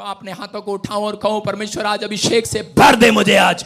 अपने हाथों को उठाओ और कहो परमेश्वर आज अभिषेक से भर दे मुझे। आज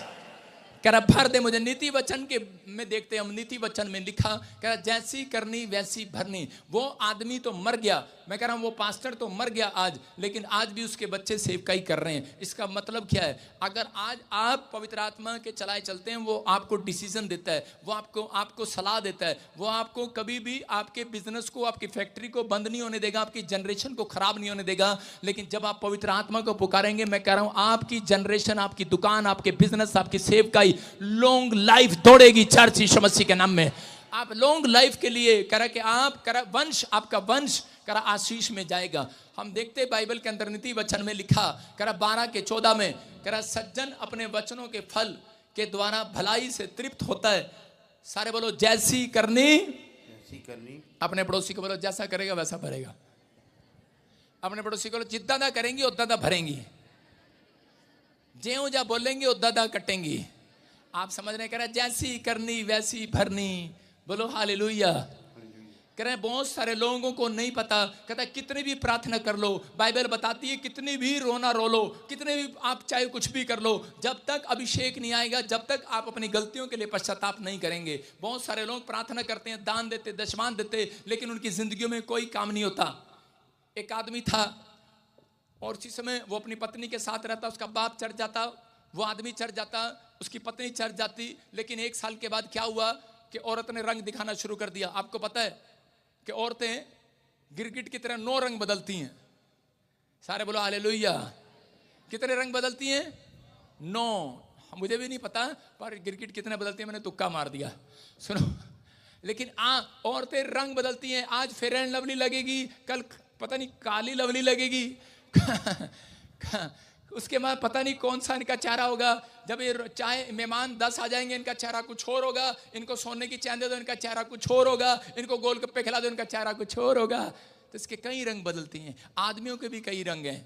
कह रहा भर दे मुझे। नीति वचन के में देखते हम, नीति वचन में लिखा, कह रहा जैसी करनी वैसी भरनी। वो आदमी तो मर गया, मैं कह रहा हूं वो पास्टर तो मर गया आज, लेकिन आज भी उसके बच्चे सेवकाई कर रहे हैं। इसका मतलब क्या है? अगर आज आप पवित्र आत्मा के चलाए चलते हैं, वो आपको डिसीजन देता है, वो आपको सलाह देता है, वो आपको कभी भी आपके बिजनेस को, आपकी फैक्ट्री को बंद नहीं होने देगा, आपकी जनरेशन को खराब नहीं होने देगा। लेकिन जब आप पवित्र आत्मा को पुकारेंगे, मैं कह रहा हूं आपकी जनरेशन, आपकी दुकान, आपके बिजनेस, आपकी सेवकाई लॉन्ग लाइफ दौड़ेगी चर्च यीशु मसीह के नाम में। आप लॉन्ग लाइफ के लिए करा कि आप करा वंश, आपका वंश करा आशीष में जाएगा। हम देखते बाइबल के अंदर नीति वचन में लिखा, करा 12:14 में, करा सज्जन अपने वचनों के फल के द्वारा भलाई से तृप्त होता है। सारे बोलो जैसी करनी। अपने पड़ोसी को बोलो जैसा करेगा वैसा भरेगा। अपने पड़ोसी को बोलो जितना करेंगी उतना भरेंगी, ज्यों जा बोलेंगे उतना कटेंगी। आप समझ रहे? कह रहा जैसी करनी वैसी भरनी। बोलो हालेलुया। कह रहे बहुत सारे लोगों को नहीं पता, कहता कितनी भी प्रार्थना कर लो, बाइबल बताती है कितनी भी रोना रो लो, कितने भी आप चाहे कुछ भी कर लो, जब तक अभिषेक नहीं आएगा, जब तक आप अपनी गलतियों के लिए पश्चाताप नहीं करेंगे। बहुत सारे लोग प्रार्थना करते हैं, दान देते, दशमान देते, लेकिन उनकी जिंदगियों में कोई काम नहीं होता। एक आदमी था और उसी समय वो अपनी पत्नी के साथ रहता, उसका बाप चढ़ जाता, वो आदमी चढ़ जाता, उसकी पत्नी चढ़ जाती। लेकिन 1 साल के बाद क्या हुआ कि औरत ने रंग दिखाना शुरू कर दिया। आपको पता है कि औरतें गिरगिट की तरह 9 रंग बदलती हैं। सारे बोलो हालेलुया। कितने रंग बदलती हैं? 9। मुझे भी नहीं पता पर गिरगिट कितने बदलती हैं, मैंने तुक्का मार दिया। सुनो, लेकिन औरतें रंग बदलती हैं। आज फेयर एंड लवली लगेगी, कल पता नहीं काली लवली लगेगी उसके बाद पता नहीं कौन सा इनका चेहरा होगा। जब ये चाहे मेहमान 10 आ जाएंगे, इनका चेहरा कुछ और होगा। इनको सोने की चैन दे दो, इनका चेहरा कुछ और होगा। इनको गोलगप्पे खिला दो, इनका चेहरा कुछ और होगा। तो इसके कई रंग बदलती हैं। आदमियों के भी कई रंग हैं,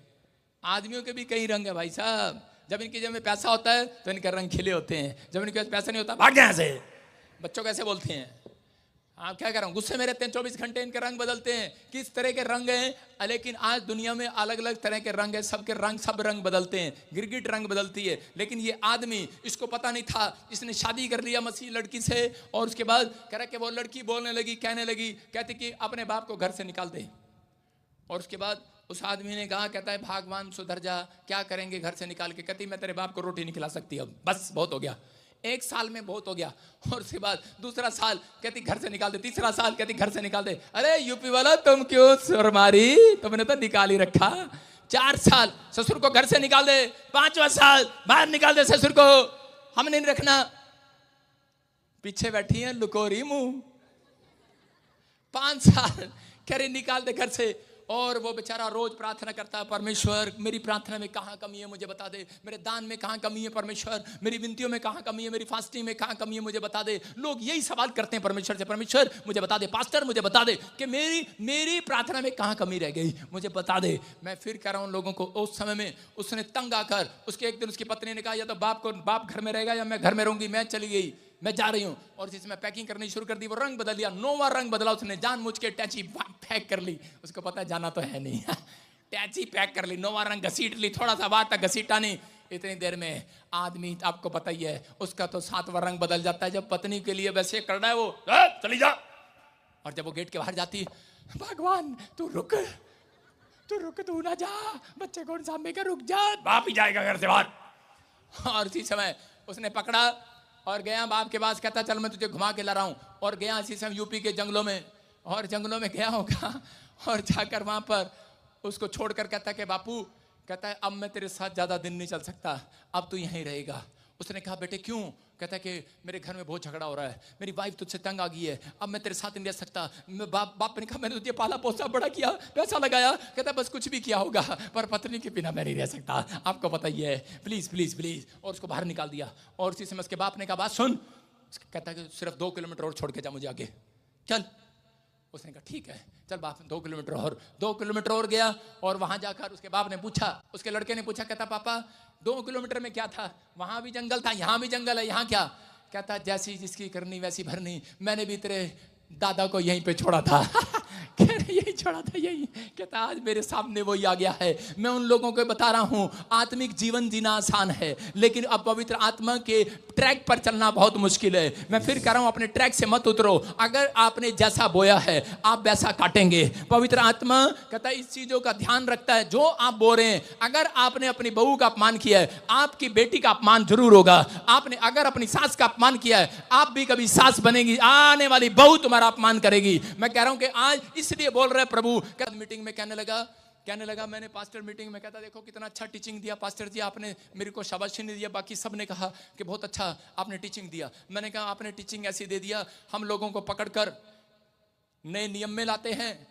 आदमियों के भी कई रंग है भाई साहब। जब इनकी जेब में पैसा होता है तो इनके रंग खिले होते हैं, जब इनके पास पैसा नहीं होता भाग यहाँ से। बच्चों कैसे बोलते हैं? आप क्या कर रहा हूँ, गुस्से में रहते हैं, 24 घंटे इनके रंग बदलते हैं। किस तरह के रंग हैं? लेकिन आज दुनिया में अलग अलग तरह के रंग हैं, सबके रंग, सब रंग बदलते हैं। गिरगिट रंग बदलती है। लेकिन ये आदमी, इसको पता नहीं था, इसने शादी कर लिया मसीह लड़की से, और उसके बाद कह रहा कि वो लड़की बोलने लगी, कहने लगी, कहती कि अपने बाप को घर से निकाल दे। और उसके बाद उस आदमी ने कहा, कहता है भगवान सुधर जा, क्या करेंगे घर से निकाल के? कहती मैं तेरे बाप को रोटी नहीं खिला सकती, अब बस बहुत हो गया। 1 साल में बहुत हो गया। और उसके बाद दूसरा साल कहती घर से निकाल दे, तीसरा साल कहती घर से निकाल दे। अरे यूपी वाला तुम क्यों सुर मारी, तुमने तो निकाल ही रखा। 4 साल ससुर को घर से निकाल दे, 5वां साल बाहर निकाल दे ससुर को, हमने नहीं रखना। पीछे बैठी है लुकोरी मुंह। 5 साल कह रही निकाल दे घर से। और वो बेचारा रोज प्रार्थना करता है, परमेश्वर मेरी प्रार्थना में कहाँ कमी है मुझे बता दे, मेरे दान में कहाँ कमी है परमेश्वर, मेरी विनतियों में कहाँ कमी है, मेरी फास्टिंग में कहाँ कमी है मुझे बता दे। लोग यही सवाल करते हैं परमेश्वर से, परमेश्वर मुझे बता दे, पास्टर मुझे बता दे कि मेरी प्रार्थना में कहाँ कमी रह गई, मुझे बता दे। मैं फिर कह रहा हूँ लोगों को, उस समय में उसने तंग आकर, उसके एक दिन उसकी पत्नी ने कहा या तो बाप घर में रहेगा या मैं घर में रहूंगी, मैं चली गई, मैं जा रही हूं। और जिसमें पैकिंग करनी शुरू कर दी, वो रंग बदल लिया, 9वां रंग बदला उसने, जानबूझ के टैची पैक कर ली। उसको पता है जाना तो है नहीं टैची पैक कर ली, 9वां रंग घसीट ली, थोड़ा सा बात तक घसीटा नहीं। इतनी देर में आदमी, आपको पता ही है, उसका तो 7वां रंग बदल जाता है। जब पत्नी के लिए वैसे कर रहा है वो, चली जा। और जब वो गेट के बाहर जाती, भगवान तू रुक, तू ना जा, बच्चे कौन सामने का, रुक जा, बाप ही जाएगा घर से बाहर। और इसी समय उसने पकड़ा और गया बाप के पास, कहता चल मैं तुझे घुमा के ला रहा हूँ। और गया इसी समय यूपी के जंगलों में, और जंगलों में गया होगा, और जाकर वहाँ पर उसको छोड़कर कहता कि बापू, कहता है अब मैं तेरे साथ ज़्यादा दिन नहीं चल सकता, अब तू यहीं रहेगा। उसने कहा बेटे क्यों? कहता है कि मेरे घर में बहुत झगड़ा हो रहा है, मेरी वाइफ तुझसे तंग आ गई है, अब मैं तेरे साथ नहीं रह सकता। बाप ने कहा मैंने तुझे पाला पोसा बड़ा किया, पैसा लगाया, कहता बस कुछ भी किया होगा, पर पत्नी के बिना मैं नहीं रह सकता, आपको पता ही है, प्लीज़ प्लीज़ प्लीज़। और उसको बाहर निकाल दिया। और उसी समय उसके बाप ने कहा बात सुन, कहता है कि सिर्फ 2 किलोमीटर और छोड़ के जा मुझे आगे, चल। उसने कहा ठीक है चल बाप, 2 किलोमीटर और 2 किलोमीटर और गया। और वहां जाकर उसके बाप ने पूछा, उसके लड़के ने पूछा, कहता पापा 2 किलोमीटर में क्या था? वहां भी जंगल था, यहाँ भी जंगल है, यहाँ क्या? कहता जैसी जिसकी करनी वैसी भरनी, मैंने भी तेरे दादा को यहीं पे छोड़ा था यही छोड़ा था, यही कहता आज मेरे सामने वही आ गया है। मैं उन लोगों को बता रहा हूं आत्मिक जीवन जीना आसान है, लेकिन अब पवित्र आत्मा के ट्रैक पर चलना बहुत मुश्किल है। मैं फिर कह रहा हूं अपने ट्रैक से मत उतरो। अगर आपने जैसा बोया है आप वैसा काटेंगे। पवित्र आत्मा कहता है इस चीजों का ध्यान रखता है जो आप बो रहे हैं। अगर आपने अपनी बहू का अपमान किया है, आपकी बेटी का अपमान जरूर होगा। आपने अगर अपनी सास का अपमान किया है, आप भी कभी सास बनेगी, आने वाली बहू तुम्हारा अपमान करेगी। मैं कह रहा हूं कि आज इसलिए बोल रहे प्रभु। मीटिंग में कहने लगा मैंने पास्टर मीटिंग में कहता देखो कितना अच्छा टीचिंग दिया पास्टर जी, आपने मेरे को शाबाशी नहीं दिया, बाकी सब ने कहा कि बहुत अच्छा आपने टीचिंग दिया। मैंने कहा आपने टीचिंग ऐसी दे दिया, हम लोगों को पकड़कर नए नियम में लाते हैं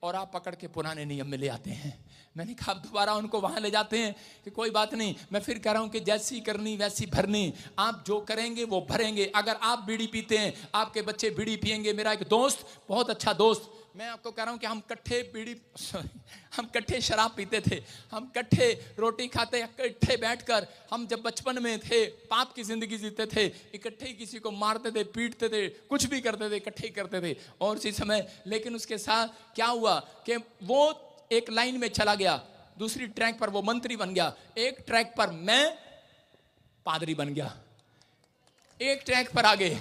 और आप पकड़ के पुराने नियम में ले आते हैं। मैंने कहा आप दोबारा उनको वहां ले जाते हैं कि कोई बात नहीं। मैं फिर कह रहा हूं कि जैसी करनी वैसी भरनी, आप जो करेंगे वो भरेंगे। अगर आप बीड़ी पीते हैं, आपके बच्चे बीड़ी पिएंगे। मेरा एक दोस्त, बहुत अच्छा दोस्त, मैं आपको कह रहा हूं कि हम कट्ठे शराब पीते थे, हम कट्ठे रोटी खाते, इकट्ठे बैठकर, हम जब बचपन में थे पाप की जिंदगी जीते थे, इकट्ठे ही किसी को मारते थे, पीटते थे, कुछ भी करते थे, इकट्ठे ही करते थे। और उसी समय लेकिन उसके साथ क्या हुआ कि वो एक लाइन में चला गया, दूसरी ट्रैक पर वो मंत्री बन गया, एक ट्रैक पर मैं पादरी बन गया, एक ट्रैक पर आगे।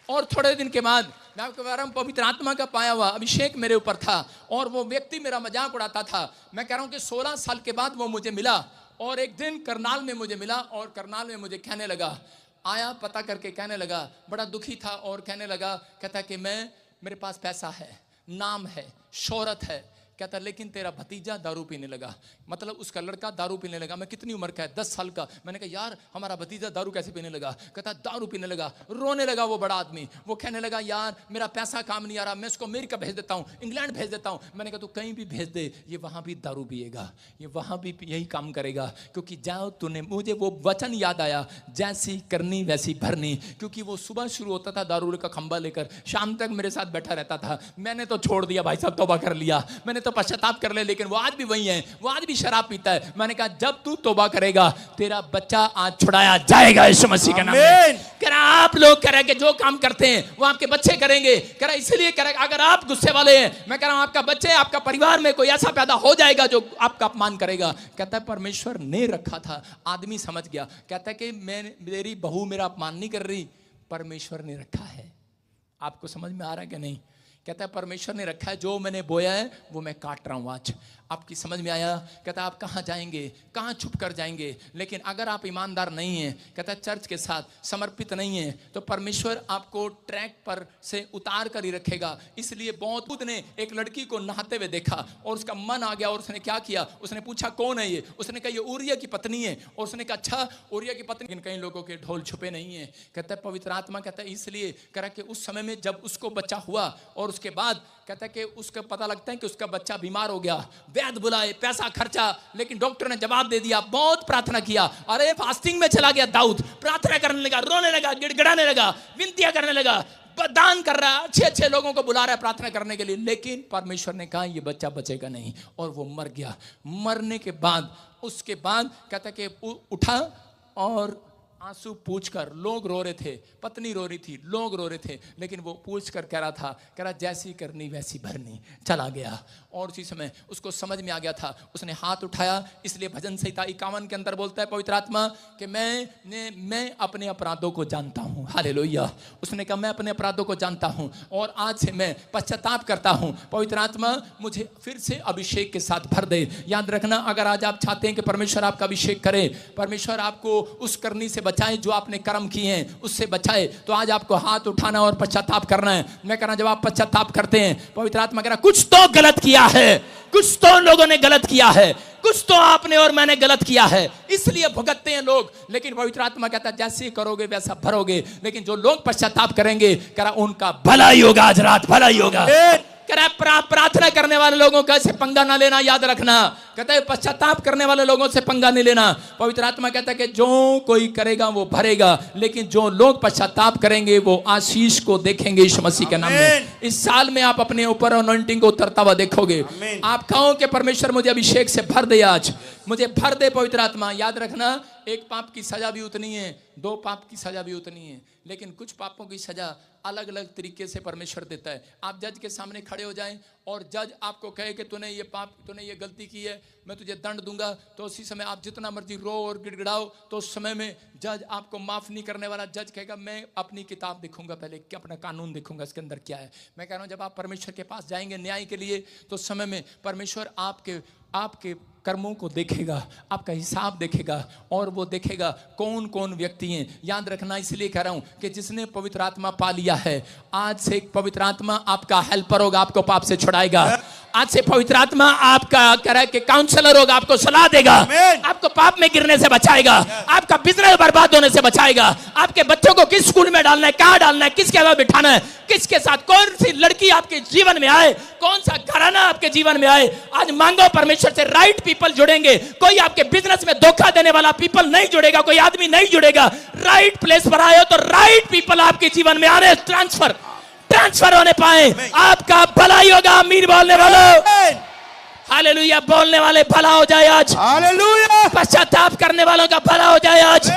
और थोड़े दिन के बाद मैं आपको बता रहा हूं पवित्र आत्मा का पाया हुआ अभिषेक मेरे ऊपर था और वो व्यक्ति मेरा मजाक उड़ाता था। मैं कह रहा हूं कि 16 साल के बाद वो मुझे मिला और एक दिन करनाल में मुझे मिला और करनाल में मुझे कहने लगा, आया पता करके कहने लगा, बड़ा दुखी था और कहने लगा, कहता कि मेरे पास पैसा है, नाम है, शोहरत है, कहता लेकिन तेरा भतीजा दारू पीने लगा। मतलब उसका लड़का दारू पीने लगा। मैं कितनी उम्र का है, 10 साल का। मैंने कहा यार हमारा भतीजा दारू कैसे पीने लगा? कहता दारू पीने लगा, रोने लगा वो बड़ा आदमी। वो कहने लगा यार मेरा पैसा काम नहीं आ रहा, मैं उसको अमेरिका भेज देता हूँ, इंग्लैंड भेज देता हूँ। मैंने कहा तू कहीं भी भेज दे, ये वहां भी दारू पिएगा, ये वहां भी यही काम करेगा। क्योंकि जाओ तूने, मुझे वो वचन याद आया, जैसी करनी वैसी भरनी। क्योंकि वो सुबह शुरू होता था दारू का खंबा लेकर, शाम तक मेरे साथ बैठा रहता था। मैंने तो छोड़ दिया भाई साहब, तौबा कर लिया, मैंने तो पश्चाताप कर ले, लेकिन वो आज भी वही है, वो आज भी शराब पीता है। मैंने कहा जब तू तौबा करेगा तेरा बच्चा आज छुड़ाया जाएगा यीशु मसीह के नाम में। कह रहा आप लोग कह रहे कि जो काम करते हैं वो आपके बच्चे करेंगे, कह रहा इसलिए करेगा। अगर आप गुस्से वाले हैं, मैं कह रहा हूं आपका बच्चे, आपका परिवार में कोई ऐसा पैदा हो जाएगा जो आपका अपमान करेगा। कहता है परमेश्वर ने रखा था, आदमी समझ गया। कहता है कि मेरी बहू मेरा अपमान नहीं कर रही, परमेश्वर ने रखा है। आपको समझ में आ रहा है कि नहीं? कहता है परमेश्वर ने रखा है, जो मैंने बोया है वो मैं काट रहा हूं आज। आपकी समझ में आया? कहता आप कहाँ जाएंगे, कहाँ छुप कर जाएंगे? लेकिन अगर आप ईमानदार नहीं हैं, कहता चर्च के साथ समर्पित नहीं है, तो परमेश्वर आपको ट्रैक पर से उतार कर ही रखेगा। इसलिए बहुत ने एक लड़की को नहाते हुए देखा और उसका मन आ गया और उसने क्या किया, उसने पूछा कौन है ये? उसने कहा ये ऊरिया की पत्नी है। और उसने कहा अच्छा ऊरिया की पत्नी। लेकिन कई लोगों के ढोल छुपे नहीं है। कहता है पवित्र आत्मा कहता है इसलिए करा कि उस समय में जब उसको बच्चा हुआ और उसके बाद कहता है कि उसका पता लगता है कि उसका बच्चा बीमार हो गया, वैद्य बुलाए, पैसा खर्चा, लेकिन डॉक्टर ने जवाब दे दिया। बहुत प्रार्थना किया, अरे फास्टिंग में चला गया दाऊद, प्रार्थना करने लगा, रोने लगा, गिड़गिड़ाने लगा, विनतियां करने लगा, दान कर रहा है, अच्छे लोगों को बुला रहा है प्रार्थना करने के लिए। लेकिन परमेश्वर ने कहा ये बच्चा बचेगा नहीं और वो मर गया। मरने के बाद उसके बाद कहता कि उठा और आंसू पूछकर, लोग रो रहे थे, पत्नी रो रही थी, लोग रो रहे थे, लेकिन वो पूछकर कह रहा था, कह रहा जैसी करनी वैसी भरनी। चला गया और उसी समय उसको समझ में आ गया था, उसने हाथ उठाया। इसलिए भजन संहिता 51 के अंदर बोलता है पवित्र आत्मा कि मैं अपने अपराधों को जानता हूँ। हालेलुया। उसने कहा मैं अपने अपराधों को जानता हूँ और आज से मैं पश्चाताप करता हूँ। पवित्र आत्मा मुझे फिर से अभिषेक के साथ भर दे। याद रखना, अगर आज आप चाहते हैं कि परमेश्वर आपका अभिषेक करे, परमेश्वर आपको उस करनी से बचाए जो आपने कर्म किए हैं, उससे बचाए, तो आज आपको हाथ उठाना और पश्चाताप करना है। मैं कह रहा जब आप पश्चाताप करते हैं, पवित्र आत्मा कह रहा कुछ तो गलत किया है, कुछ तो लोगों ने गलत किया है, कुछ तो आपने और मैंने गलत किया है, इसलिए भुगतते हैं लोग। लेकिन पवित्र आत्मा कहता है जैसे करोगे वैसा भरोगे। लेकिन जो लोग पश्चाताप करेंगे, कह रहा उनका भला ही होगा, आज रात भला ही होगा। प्रार्थना करने वाले लोगों का से पंगा ना लेना, याद रखना। कहता है पश्चाताप करने वाले लोगों से पंगा नहीं लेना। पवित्र आत्मा कहता है कि जो कोई करेगा वो भरेगा, लेकिन जो लोग पश्चाताप करेंगे वो आशीष को देखेंगे यीशु मसीह के नाम में। इस साल में आप अपने ऊपर अनॉइंटिंग को उतरता हुआ देखोगे। आप कहो कि परमेश्वर मुझे अभिषेक से भर दे, आज मुझे भर दे पवित्र आत्मा। याद रखना, एक पाप की सजा भी उतनी है, दो पाप की सजा भी उतनी है, लेकिन कुछ पापों की सजा अलग अलग तरीके से परमेश्वर देता है। आप जज के सामने खड़े हो जाएं और जज आपको कहे कि तूने ये पाप, तूने ये गलती की है, मैं तुझे दंड दूंगा, तो उसी समय आप जितना मर्जी रो और गिड़गिड़ाओ, तो उस समय में जज आपको माफ नहीं करने वाला। जज कहेगा मैं अपनी किताब देखूंगा, पहले कि अपना कानून देखूंगा, इसके अंदर क्या है। मैं कह रहा हूं जब आप परमेश्वर के पास जाएंगे न्याय के लिए, तो उस समय में परमेश्वर आपके कर्मों को देखेगा, आपका हिसाब देखेगा, और वो देखेगा कौन कौन व्यक्ति हैं। याद रखना, इसलिए कह रहा हूं कि जिसने पवित्र आत्मा पा लिया है, आज से पवित्र आत्मा आपका हेल्पर होगा, आपको पाप से छुड़ाएगा। आज से पवित्र आत्मा आपका कह रहा है कि काउंसलर होगा, आपको सलाह देगा, आपको पाप में गिरने से बचाएगा, आपका बिजनेस बर्बाद होने से बचाएगा, आपके बच्चों को किस स्कूल में डालना है, कहां डालना है, किसके साथ बिठाना है, किसके साथ, कौन सी लड़की आपके जीवन में आए, कौन सा घराना आपके जीवन में आए। आज मांगो परमेश्वर से, राइट पीपल जुड़ेंगे। कोई आपके बिजनेस में धोखा देने वाला पीपल नहीं जुड़ेगा, कोई आदमी नहीं जुड़ेगा। राइट प्लेस पर आए हो तो राइट पीपल आपके जीवन में आने, ट्रांसफर होने पाए, आपका भलाई होगा। अमीर बोलने वालों, हालेलुया बोलने वाले भला हो जाए आज, हालेलुया। पश्चाताप करने वालों का भला हो जाए आज,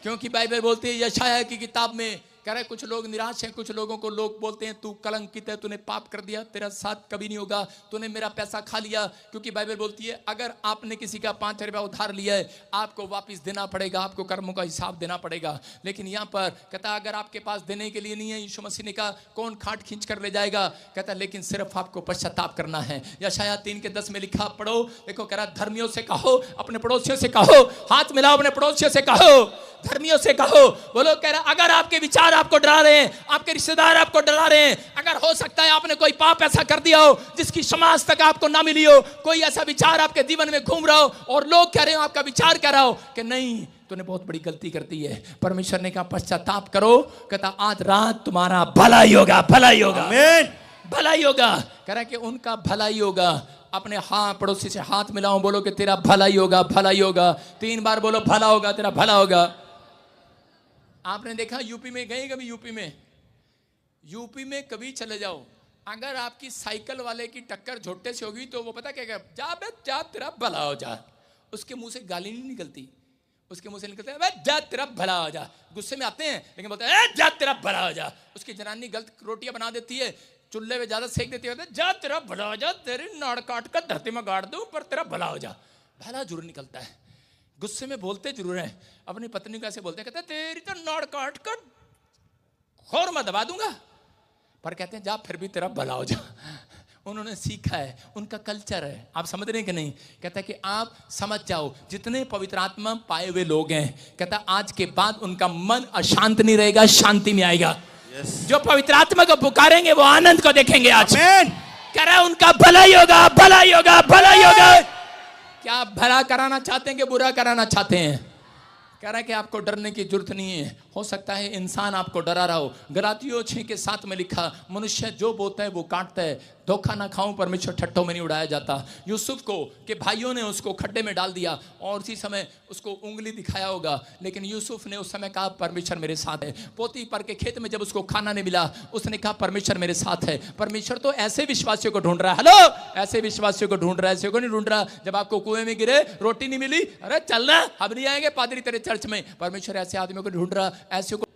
क्योंकि बाइबल बोलती है यशायाह की किताब में, कह रहे कुछ लोग निराश हैं, कुछ लोगों को लोग बोलते हैं तू कलंकित है, तूने पाप कर दिया, तेरा साथ कभी नहीं होगा, तूने मेरा पैसा खा लिया। क्योंकि बाइबल बोलती है अगर आपने किसी का 5 रुपया उधार लिया है, आपको वापस देना पड़ेगा, आपको कर्मों का हिसाब देना पड़ेगा। लेकिन यहाँ पर कहता अगर आपके पास देने के लिए नहीं है, यीशु मसीह ने कहा कौन खाट खींच कर ले जाएगा, कहता लेकिन सिर्फ आपको पश्चाताप करना है। यशायाह 3:10 में लिखा, पढ़ो, देखो कह रहा धर्मियों से कहो, अपने पड़ोसियों से कहो, हाथ मिलाओ, अपने पड़ोसियों से कहो, धर्मियों से कहो। बोलो, कह रहा अगर आपके विचार आपको डरा रहे हैं, आपके रिश्तेदार आपको डरा रहे हैं, अगर हो सकता है आपने कोई पाप ऐसा कर दिया हो जिसकी समाज तक आपको ना मिली हो, कोई ऐसा विचार आपके जीवन में घूम रहा हो और लोग कह रहे हो, आपका विचार कह रहा हो कि नहीं तूने बहुत बड़ी गलती कर दी है, परमेश्वर ने कहा पश्चाताप करो। कहता आज रात तुम्हारा भलाई होगा, भलाई होगा, आमीन, भलाई होगा। कह रहा कि उनका भलाई होगा। अपने पड़ोसी से हाथ मिलाओ, बोलो कि तेरा भलाई होगा, भलाई होगा। 3 बार बोलो भला होगा, तेरा भला होगा। आपने देखा यूपी में गए कभी? यूपी में कभी चले जाओ, अगर आपकी साइकिल वाले की टक्कर झोटे से होगी तो वो पता क्या जा बे जा तेरा भला हो जा। उसके मुंह से गाली नहीं निकलती, उसके मुंह से निकलता है जा तेरा भला हो जा। गुस्से में आते हैं लेकिन बोलते हैं जा तेरा भला हो जा। उसकी जनानी गलत रोटियां बना देती है, चूल्हे में ज्यादा सेक देती है, जा तेरा भला हो जा, तेरी नाड़ काट कर धरती में गाड़ दूं पर तेरा भला हो जा। भला जरूर निकलता है, गुस्से में बोलते जरूर हैं। अपनी पत्नी को ऐसे बोलते हैं, कहते हैं तेरी तो नाड़ काट कर खोर में दबा दूंगा, पर कहते हैं जा फिर भी तेरा भला हो जा। उन्होंने सीखा है, उनका कल्चर है। आप समझ रहे हैं कि नहीं? कहता है कि आप समझ जाओ जितने पवित्र आत्मा पाए हुए लोग हैं, कहता आज के बाद उनका मन अशांत नहीं रहेगा, शांति में आएगा। जो पवित्र आत्मा को पुकारेंगे वो आनंद को देखेंगे आज। कह रहा है उनका भलाई होगा, भलाई होगा, भलाई होगा। क्या आप भला कराना चाहते हैं कि बुरा कराना चाहते हैं? कह रहा है कि आपको डरने की जरूरत नहीं है। हो सकता है इंसान आपको डरा रहा हो। गलातियों 6:7 में लिखा, मनुष्य जो बोता है वो काटता है, धोखा ना खाऊं, परमेश्वर ठट्ठों में नहीं उड़ाया जाता। यूसुफ को के भाइयों ने उसको खड्डे में डाल दिया और उसी समय उसको उंगली दिखाया होगा, लेकिन यूसुफ ने उस समय कहा परमेश्वर मेरे साथ है। पोतीफर के खेत में जब उसको खाना नहीं मिला, उसने कहा परमेश्वर मेरे साथ है। परमेश्वर तो ऐसे विश्वासियों को ढूंढ रहा है, हेलो, ऐसे विश्वासियों को ढूंढ रहा है, ऐसे को नहीं ढूंढ रहा। जब आपको कुएं में गिरे, रोटी नहीं मिली, अरे चलना अब नहीं आएंगे पादरी तेरे चर्च में। परमेश्वर ऐसे आदमियों को ढूंढ रहा, ऐसे को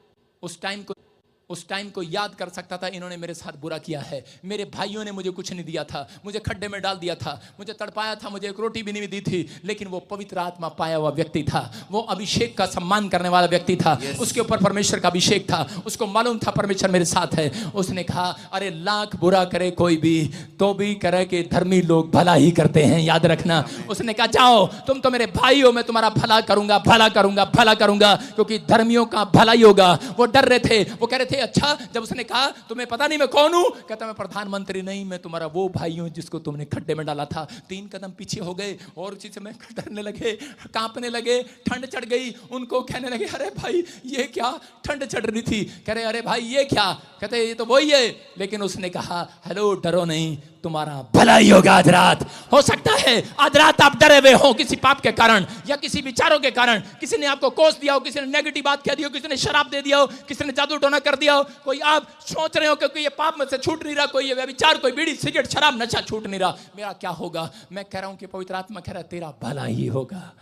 उस टाइम को याद कर सकता था, इन्होंने मेरे साथ बुरा किया है, मेरे भाइयों ने मुझे कुछ नहीं दिया था, मुझे खड्डे में डाल दिया था, मुझे तड़पाया था, मुझे एक रोटी भी नहीं दी थी। लेकिन वो पवित्र आत्मा पाया हुआ व्यक्ति था, वो अभिषेक का सम्मान करने वाला व्यक्ति था। उसके ऊपर परमेश्वर का अभिषेक था, उसको मालूम था परमेश्वर मेरे साथ है। उसने कहा अरे लाख बुरा करे कोई भी तो भी करे कि धर्मी लोग भला ही करते हैं, याद रखना। उसने कहा जाओ तुम तो मेरे भाई हो, मैं तुम्हारा भला करूंगा, भला करूंगा, भला करूंगा, क्योंकि धर्मियों का भला ही होगा। वो डर रहे थे, वो कह रहे थे अच्छा। जब उसने कहा तुम्हें पता नहीं मैं कौन हूं, कहता मैं प्रधानमंत्री नहीं, मैं तुम्हारा वो भाई हूं जिसको तुमने खड्डे में डाला था। 3 कदम पीछे हो गए और उसी समय डरने लगे, कांपने लगे, ठंड चढ़ गई। उनको कहने लगे अरे भाई ये क्या, ठंड चढ़ रही थी। कह रहे अरे भाई ये क्या, कहते ये तो वही है। लेकिन उसने कहा हेलो डरो नहीं, तुम्हारा भलाई होगा। आज रात हो सकता है, आज रात आप डरे हुए हो किसी पाप के कारण या किसी विचारों के कारण, किसी ने आपको कोस दिया हो, किसी ने नेगेटिव बात कह दी हो, किसी ने शराब दे दिया हो, किसी ने जादू टोना कर दिया हो, कोई आप सोच रहे हो कि ये पाप में से छूट नहीं रहा, कोई ये विचार, कोई बीड़ी सिगरेट शराब नशा छूट नहीं रहा, मेरा क्या होगा। मैं कह रहा हूं कि पवित्र आत्मा कह रहा है तेरा भला ही होगा,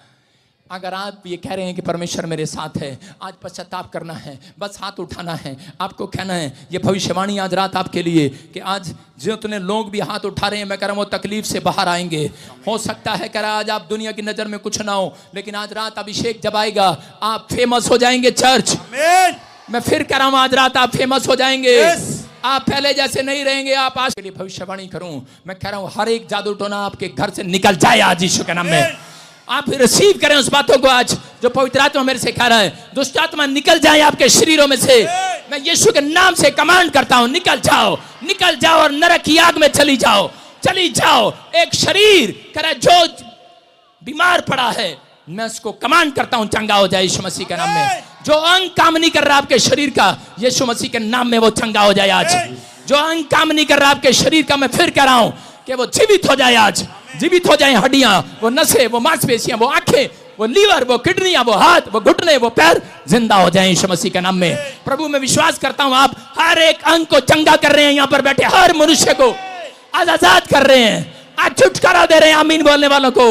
अगर आप ये कह रहे हैं कि परमेश्वर मेरे साथ है, आज पश्चाताप करना है, बस हाथ उठाना है, आपको कहना है, ये भविष्यवाणी आज रात आपके लिए कि आज जितने लोग भी हाथ उठा रहे हैं, मैं कह रहा हूँ वो तकलीफ से बाहर आएंगे। हो सकता है कह रहा आज आप दुनिया की नजर में कुछ ना हो, लेकिन आज रात अभिषेक जब आएगा आप फेमस हो जाएंगे चर्च। मैं फिर कह रहा हूँ आज रात आप फेमस हो जाएंगे। आप पहले जैसे नहीं रहेंगे। आप आज के लिए भविष्यवाणी करूं, मैं कह रहा हूं हर एक जादू टोना आपके घर से निकल जाए आज यीशु के नाम में। आप रिसीव करें उस बातों को आज जो पवित्र आत्मा मेरे से कह रहा है। दुष्ट आत्मा निकल जाए आपके शरीरों में से। मैं यीशु के नाम से कमांड करता हूं, निकल जाओ, निकल जाओ और नरक की आग में चली जाओ, चली जाओ। एक शरीर कह रहा है जो बीमार पड़ा है, मैं उसको कमांड करता हूं चंगा हो जाए यीशु मसीह के नाम में। जो अंग काम नहीं कर रहा आपके शरीर का, यीशु मसीह के नाम में वो चंगा हो जाए आज। जो अंग काम नहीं कर रहा आपके शरीर का, मैं फिर कह रहा हूं कि वो जीवित हो जाए आज। जीवित हो जाए हड्डियां, वो नसें, वो मांसपेशियां, वो आंखें, वो लीवर, वो किडनियां, वो हाथ, वो घुटने, वो पैर जिंदा हो जाए यीशु मसीह के नाम में। प्रभु मैं विश्वास करता हूं आप हर एक अंग को चंगा कर रहे हैं। यहाँ पर बैठे हर मनुष्य को आज आजाद कर रहे हैं, आज छुटकारा दे रहे हैं। आमीन बोलने वालों को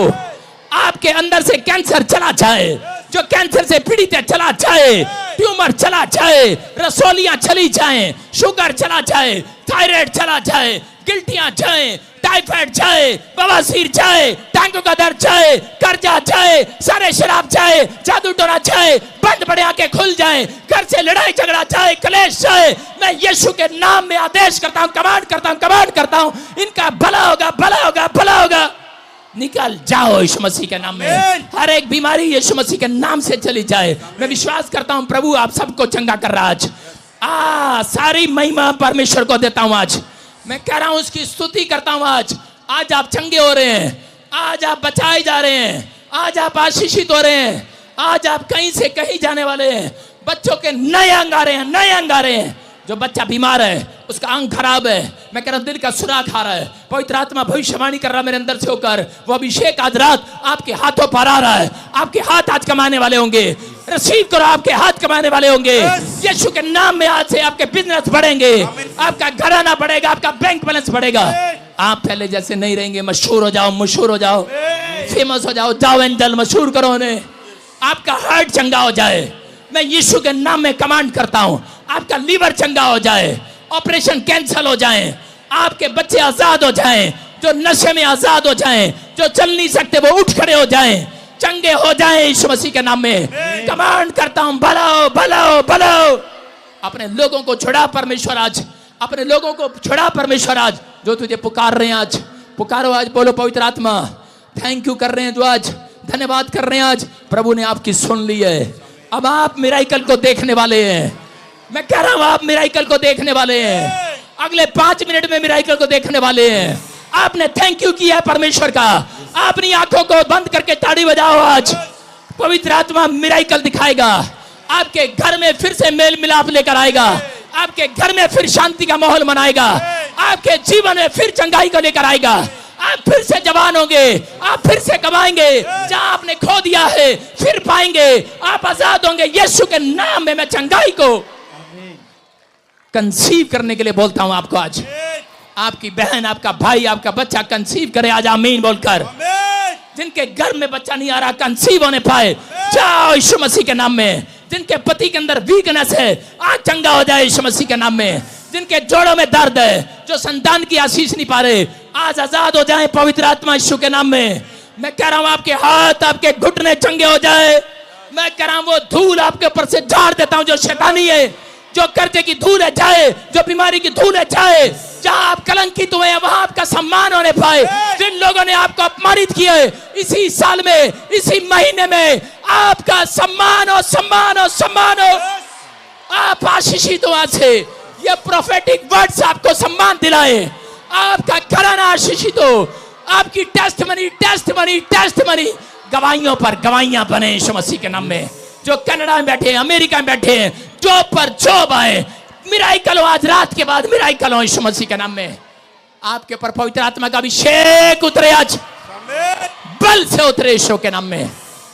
आपके अंदर से कैंसर चला जाए, जो कैंसर से पीड़ित है चला जाए, ट्यूमर चला जाए, रसोलियां चली जाएं, शुगर चला जाए, थायराइड चला जाए, गिल्टियां जाए, टाइफाइड जाए, बवासीर जाए, टांगों का दर्द जाए, कर्जा जाए, सारे शराब जाए, जादू टोना जाए, बंद बड़े आंखें खुल जाए, घर से लड़ाई झगड़ा जाए, कलेश जाए। मैं यीशु के नाम में आदेश करता हूं, कमांड करता हूं, इनका भला होगा, भला होगा, भला होगा। निकल जाओ यीशु मसीह के नाम में। हर एक बीमारी यीशु मसीह के नाम से चली जाए। मैं विश्वास करता हूं प्रभु आप सबको चंगा कर रहा आज। सारी महिमा परमेश्वर को देता हूं आज। मैं कह रहा हूं उसकी स्तुति करता हूं आज। आज आप चंगे हो रहे हैं, आज आप बचाए जा रहे हैं, आज आप आशीषित हो रहे हैं, आज आप कहीं से कहीं जाने वाले हैं। बच्चों के नए अंग आ रहे हैं, नए अंग आ रहे हैं। जो बच्चा बीमार है, उसका अंग खराब है, मैं कह रहा हूं दिल का सुराख आ रहा है, पवित्र आत्मा भविष्यवाणी कर रहा है मेरे अंदर से होकर। वो अभिषेक आज रात आपके हाथों पर आ रहा है। आपके हाथ आज कमाने वाले होंगे। रिसीव करो, आपके हाथ कमाने वाले होंगे। यीशु के नाम में आज से आपके बिजनेस बढ़ेंगे, आपका घराना बढ़ेगा, आपका बैंक बैलेंस बढ़ेगा। आप पहले जैसे नहीं रहेंगे। मशहूर हो जाओ, मशहूर हो जाओ, फेमस हो जाओ, जाओ एंजल मशहूर करो उन्हें। आपका हार्ट चंगा हो जाए। मैं यीशु के नाम में कमांड करता हूं आपका लीवर चंगा हो जाए, ऑपरेशन कैंसिल हो जाए, आपके बच्चे आजाद हो जाएं, जो नशे में आजाद हो जाएं, जो चल नहीं सकते वो उठ खड़े हो जाएं, चंगे हो जाएं यीशु मसीह के नाम में। कमांड करता हूं भलाओ, भलाओ, भलाओ। अपने लोगों को छुड़ा परमेश्वर आज, अपने लोगों को छुड़ा परमेश्वर आज। जो तुझे पुकार रहे हैं आज, पुकारो आज। बोलो पवित्र आत्मा थैंक यू कर रहे हैं, जो आज धन्यवाद कर रहे हैं। आज प्रभु ने आपकी सुन ली है। अब आप मिराकल को देखने वाले हैं। मैं कह रहा हूं आप मिराकल को देखने वाले हैं। अगले 5 मिनट में मिराकल को देखने वाले हैं। आपने थैंक यू किया परमेश्वर का। अपनी आंखों को बंद करके ताड़ी बजाओ आज। पवित्र आत्मा मिराकल दिखाएगा। आपके घर में फिर से मेल मिलाप लेकर आएगा। आपके घर में फिर शांति का माहौल बनाएगा। आपके जीवन में फिर चंगाई को लेकर आएगा। आप फिर से जवान होंगे, आप फिर से कमाएंगे। जहां आपने खो दिया है फिर पाएंगे। आप आजाद होंगे यीशु के नाम में। मैं चंगाई को कंसीव करने के लिए बोलता हूं आपको आज। आपकी बहन, आपका भाई, आपका बच्चा कंसीव करे आज आमीन बोलकर। जिनके घर में बच्चा नहीं आ रहा कंसीव होने पाए, जाओ यीशु मसीह के नाम में। जिनके पति के अंदर वीकनेस है आज चंगा हो जाए यीशु मसीह के नाम में। जिनके जोड़ों में दर्द है, जो संतान की आशीष नहीं पा रहे, आज आजाद हो जाए पवित्र आत्मा यीशु के नाम में। मैं कह रहा हूं आपके हाथ, आपके घुटने चंगे हो जाए। मैं कह रहा हूं वो धूल आपके ऊपर से झाड़ देता हूं जो शैतानी है, जो कर्जे की धूल है जाए, जो बीमारी की धूल है जाए। जहां आप कलंकित हुए हैं वहां आपका सम्मान होने पाए। जिन लोगों ने आपको अपमानित किया है इसी साल में, इसी महीने में आपका सम्मान हो, सम्मान हो, सम्मान हो। आप आशीषित हो आज से। ये प्रोफेटिक वर्ड्स आपको सम्मान दिलाए। आपका घराना आशीषित हो। आपकी टेस्टमनी, टेस्टमनी, टेस्टमनी गवाहियों पर गवाहियां बने यीशु मसीह के नाम में। जो कनाडा में बैठे हैं, अमेरिका में बैठे हैं, जॉब पर जॉब आए, मिराकल हो आज रात के बाद, मिराकल हो यीशु मसीह के नाम में। आपके ऊपर पवित्र आत्मा का अभिषेक उतरे आज, बल से उतरे यीशु के नाम में।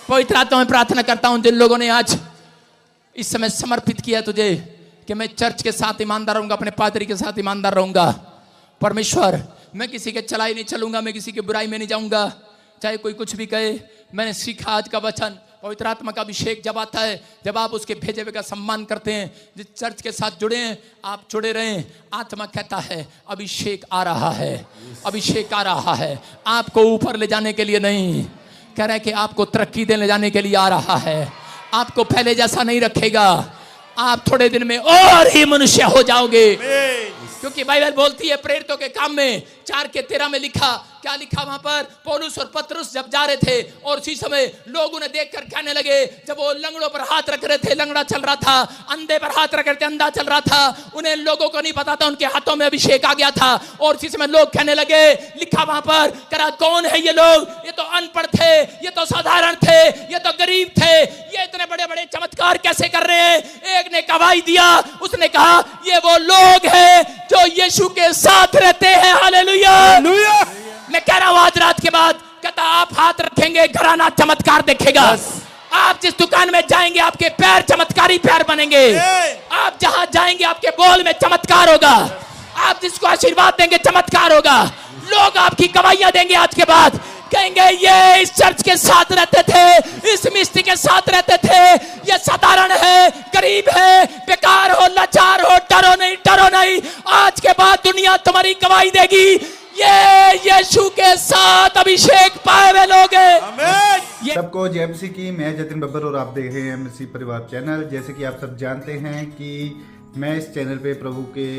पवित्र आत्मा में प्रार्थना करता हूं जिन लोगों ने आज इस समय समर्पित किया तुझे कि मैं चर्च के साथ ईमानदार रहूंगा, अपने पादरी के साथ ईमानदार रहूंगा। परमेश्वर मैं किसी के चलाई नहीं चलूंगा, मैं किसी की बुराई में नहीं जाऊंगा, चाहे कोई कुछ भी कहे। मैंने सीखा आज का वचन, पवित्र आत्मा का अभिषेक जब आता है, जब आप उसके भेजे हुए का सम्मान करते हैं, जिस चर्च के साथ जुड़े हैं आप जुड़े रहें। आत्मा कहता है अभिषेक आ रहा है, अभिषेक आ रहा है, आपको ऊपर ले जाने के लिए नहीं, कह रहा है कि आपको तरक्की देने जाने के लिए आ रहा है। आपको पहले जैसा नहीं रखेगा, आप थोड़े दिन में और ही मनुष्य हो जाओगे। क्योंकि बाइबल बोलती है प्रेरितों के काम में 4:13 में लिखा, क्या लिखा वहां पर, पौलुस और पतरस जब जा रहे थे और उसी समय लोग उन्हें देखकर कहने लगे, जब वो लंगड़ों पर हाथ रख रहे थे लंगड़ा चल रहा था, अंधे पर हाथ रख रहे थे अंधा चल रहा था, उन्हें लोगों को नहीं पता था उनके हाथों में अभिषेक आ गया था। और उसी समय लोग कहने लगे, लिखा वहां पर, करा कौन है ये लोग, ये तो अनपढ़ थे, ये तो साधारण थे, ये तो गरीब थे, ये इतने बड़े बड़े चमत्कार कैसे कर रहे हैं। एक ने गवाही दिया, उसने कहा ये वो लोग हैं जो यीशु के साथ रहते हैं। हालेलुया। मैं कह रहा हूं आज रात के बाद, कहता आप हाथ रखेंगे घराना चमत्कार देखेगा। आप जिस दुकान में जाएंगे आपके पैर चमत्कारी पैर बनेंगे। आप जहां जाएंगे आपके बोल में चमत्कार होगा। आप जिसको आशीर्वाद देंगे चमत्कार होगा। लोग आपकी गवाहियां देंगे आज के बाद, कहेंगे ये इस चर्च के साथ रहते थे, इस मिस्त्री के साथ रहते थे, ये साधारण है, गरीब है, बेकार हो, लाचार हो, डरो नहीं। आज के बाद दुनिया तुम्हारी गवाही देगी, ये यीशु के साथ अभिषेक पाए हुए लोग हैं। सबको जय मसीह की। मैं जतिन बब्बर और आप देख रहे हैं मसीह परिवार चैनल। जैसे कि आप सब जानते हैं कि मैं इस चैनल पे प्रभु के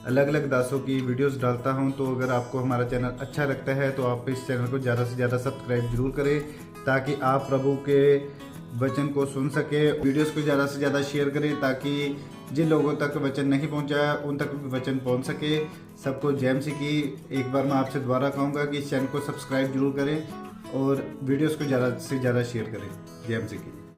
अलग अलग दासों की वीडियोस डालता हूं, तो अगर आपको हमारा चैनल अच्छा लगता है तो आप इस चैनल को ज़्यादा से ज़्यादा सब्सक्राइब जरूर करें, ताकि आप प्रभु के वचन को सुन सके। वीडियोस को ज़्यादा से ज़्यादा शेयर करें, ताकि जिन लोगों तक वचन नहीं पहुंचा उन तक भी वचन पहुंच सके। सबको जय मसीह की। एक बार मैं आपसे दोबारा कहूँगा कि इस चैनल को सब्सक्राइब जरूर करें और वीडियोस को ज़्यादा से ज़्यादा शेयर करें। जय मसीह की।